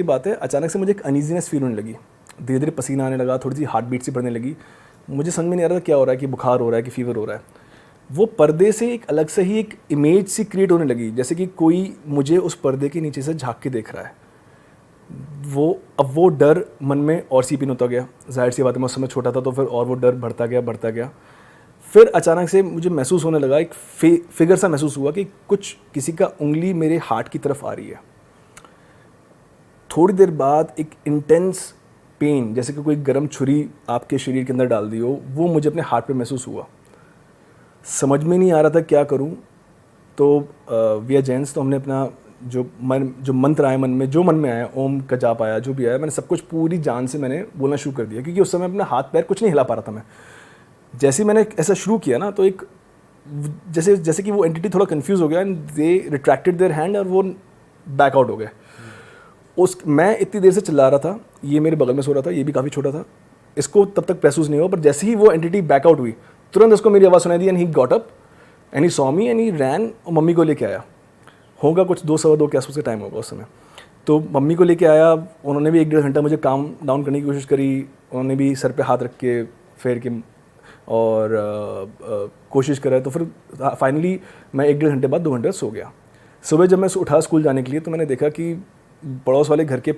की बात है, अचानक से मुझे एक अनईजीनेस फील होने लगी, धीरे धीरे पसीना आने लगा, थोड़ी सी हार्ट बीट सी बढ़ने लगी। मुझे समझ में नहीं आ रहा था क्या हो रहा है, कि बुखार हो रहा है कि फीवर हो रहा है। वो पर्दे से एक अलग से ही एक इमेज सी क्रिएट होने लगी, जैसे कि कोई मुझे उस पर्दे के नीचे से झांक के देख रहा है। अब वो डर मन में और सीपिन होता गया। जाहिर सी बात है, मैं उस समय छोटा था, तो फिर और वो डर बढ़ता गया बढ़ता गया। फिर अचानक से मुझे महसूस होने लगा, एक फिगर सा महसूस हुआ कि कुछ किसी का उंगली मेरे हार्ट की तरफ आ रही है। थोड़ी देर बाद एक इंटेंस पेन, जैसे कि कोई गर्म छुरी आपके शरीर के अंदर डाल दी हो, वो मुझे अपने हार्ट पे महसूस हुआ। समझ में नहीं आ रहा था क्या करूं। तो वी आर जैन्स, तो हमने अपना जो मंत्र आए मन में, जो मन में आया, ओम का जाप आया, जो भी आया, मैंने सब कुछ पूरी जान से मैंने बोलना शुरू कर दिया, क्योंकि उस समय अपना हाथ पैर कुछ नहीं हिला पा रहा था मैं। जैसे ही मैंने ऐसा शुरू किया ना, तो एक जैसे जैसे कि वो एंटिटी थोड़ा कंफ्यूज हो गया, and they retracted their hand, और वो बैक आउट हो गए। मैं इतनी देर से चिल्ला रहा था, ये मेरे बगल में सो रहा था, ये भी काफ़ी छोटा था, इसको तब तक महसूस नहीं हुआ। पर जैसे ही वो एंटिटी बैक आउट हुई, तुरंत उसको मेरी आवाज़ सुनाई दी, and he got up and he saw me and he ran, और मम्मी को लेके आया। होगा कुछ 2 सवा 2 के आसपास का टाइम होगा उस समय। तो मम्मी को लेके आया, उन्होंने भी 1 डेढ़ घंटा मुझे काम डाउन करने की कोशिश करी। उन्होंने भी सर पे हाथ रख के फेर के और कोशिश करा। तो फिर फाइनली मैं 1 डेढ़ घंटे बाद 2 घंटे सो गया। सुबह जब मैं उठा स्कूल जाने के लिए, तो मैंने देखा कि पड़ोस वाले घर के